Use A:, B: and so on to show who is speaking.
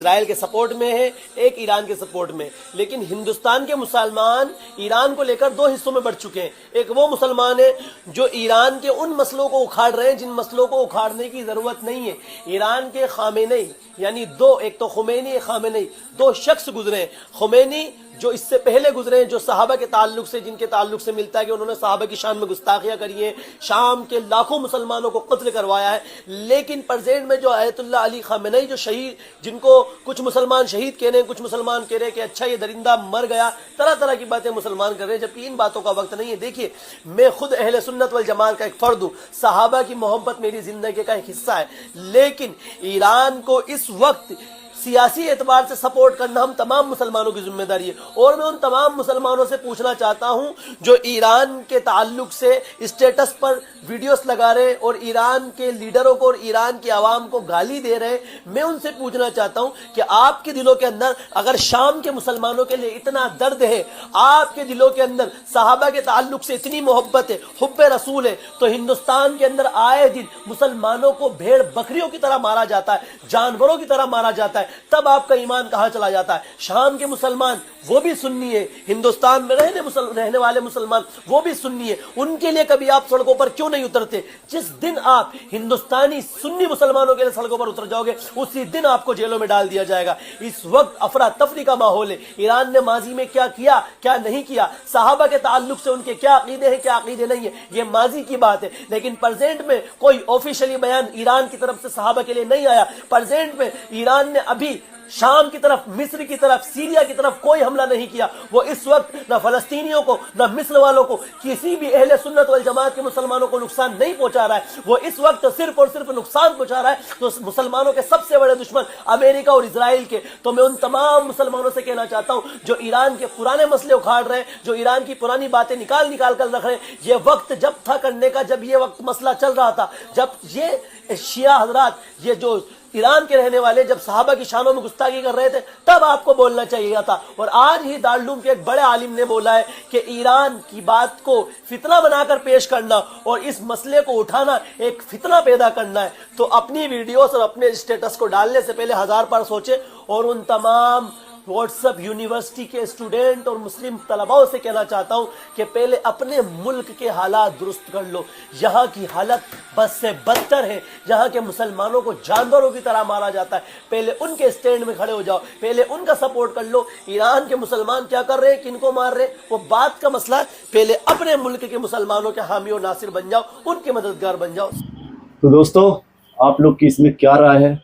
A: اسرائیل کے سپورٹ میں ہے، ایک ایران کے سپورٹ میں، لیکن ہندوستان کے مسلمان ایران کو لے کر دو حصوں میں بڑھ چکے ہیں۔ ایک وہ مسلمان ہیں جو ایران کے ان مسئلوں کو اکھاڑ رہے ہیں جن مسئلوں کو اکھاڑنے کی ضرورت نہیں ہے۔ ایران کے خامنئی یعنی دو، ایک تو خمینی ایک خامنئی، دو شخص گزرے ہیں۔ خمینی جو اس سے پہلے گزرے ہیں، جو صحابہ کے تعلق سے، جن کے تعلق سے ملتا ہے کہ انہوں نے صحابہ کی شان میں گستاخیاں کری ہیں، شام کے لاکھوں مسلمانوں کو قتل کروایا ہے، لیکن پرزینٹ میں جو آیت اللہ علی خامنئی جو شہید، جن کو کچھ مسلمان شہید کہہ رہے ہیں، کچھ مسلمان کہہ رہے ہیں کہ اچھا یہ درندہ مر گیا، طرح طرح کی باتیں مسلمان کر رہے ہیں، جبکہ ان باتوں کا وقت نہیں ہے۔ دیکھیے، میں خود اہل سنت والجماعت کا ایک فرد ہوں، صحابہ کی محبت میری زندگی کا ایک حصہ ہے، لیکن ایران کو اس وقت سیاسی اعتبار سے سپورٹ کرنا ہم تمام مسلمانوں کی ذمہ داری ہے۔ اور میں ان تمام مسلمانوں سے پوچھنا چاہتا ہوں جو ایران کے تعلق سے اسٹیٹس پر ویڈیوز لگا رہے اور ایران کے لیڈروں کو اور ایران کی عوام کو گالی دے رہے، میں ان سے پوچھنا چاہتا ہوں کہ آپ کے دلوں کے اندر اگر شام کے مسلمانوں کے لیے اتنا درد ہے، آپ کے دلوں کے اندر صحابہ کے تعلق سے اتنی محبت ہے، حب رسول ہے، تو ہندوستان کے اندر آئے دن مسلمانوں کو بھیڑ بکریوں کی طرح مارا جاتا ہے، جانوروں کی طرح مارا جاتا ہے، تب آپ کا ایمان کہاں چلا جاتا ہے؟ شام کے مسلمان وہ بھی سنی ہے، ہندوستان میں رہنے والے مسلمان وہ بھی سنی ہے، ان کے لیے کبھی آپ سڑکوں پر کیوں نہیں اترتے؟ جس دن آپ ہندوستانی سنی مسلمانوں کے لیے سڑکوں پر اتر جاؤ گے، اسی دن آپ کو جیلوں میں ڈال دیا جائے گا۔ اس وقت افراتفری کا ماحول ہے، ایران نے ماضی میں کیا کیا کیا نہیں کیا، صحابہ کے تعلق سے ان کے کیا عقیدے ہیں کیا عقیدے نہیں ہے، یہ ماضی کی بات ہے، لیکن پرزینٹ میں کوئی آفیشلی بیان ایران کی طرف سے صحابہ کے لیے نہیں آیا۔ پرزینٹ میں ایران نے ابھی شام کی طرف، مصر کی طرف، سیریا کی طرف کوئی حملہ نہیں کیا۔ وہ اس وقت نہ فلسطینیوں کو، نہ مصر والوں کو، کسی بھی اہل سنت والجماعت کے مسلمانوں کو نقصان نہیں پہنچا رہا ہے۔ وہ اس وقت صرف اور صرف نقصان پہنچا رہا ہے تو مسلمانوں کے سب سے بڑے دشمن امریکہ اور اسرائیل کے۔ تو میں ان تمام مسلمانوں سے کہنا چاہتا ہوں جو ایران کے پرانے مسئلے اکھاڑ رہے ہیں، جو ایران کی پرانی باتیں نکال کر رکھ رہے ہیں، یہ وقت جب تھا کرنے کا، جب یہ وقت مسئلہ چل رہا تھا، جب یہ شیعہ حضرات، یہ جو ایران کے رہنے والے جب صحابہ کی شانوں میں گستاخی کر رہے تھے، تب آپ کو بولنا چاہیے تھا۔ اور آج ہی دارالعلوم کے ایک بڑے عالم نے بولا ہے کہ ایران کی بات کو فتنہ بنا کر پیش کرنا اور اس مسئلے کو اٹھانا ایک فتنہ پیدا کرنا ہے۔ تو اپنی ویڈیوز اور اپنے اسٹیٹس کو ڈالنے سے پہلے 1000 بار سوچیں، اور ان تمام واٹس اپ یونیورسٹی کے اسٹوڈنٹ اور مسلم طلباؤں سے کہنا چاہتا ہوں کہ پہلے اپنے ملک کے حالات درست کر لو۔ یہاں کی حالت بد سے بدتر ہے، یہاں کے مسلمانوں کو جانوروں کی طرح مارا جاتا ہے۔ پہلے ان کے اسٹینڈ میں کھڑے ہو جاؤ، پہلے ان کا سپورٹ کر لو۔ ایران کے مسلمان کیا کر رہے ہیں، کن کو مار رہے ہیں، وہ بات کا مسئلہ ہے، پہلے اپنے ملک کے مسلمانوں کے حامی اور ناصر بن جاؤ، ان کے مددگار بن جاؤ۔
B: تو دوستو، آپ لوگ کی اس میں کیا رائے ہے؟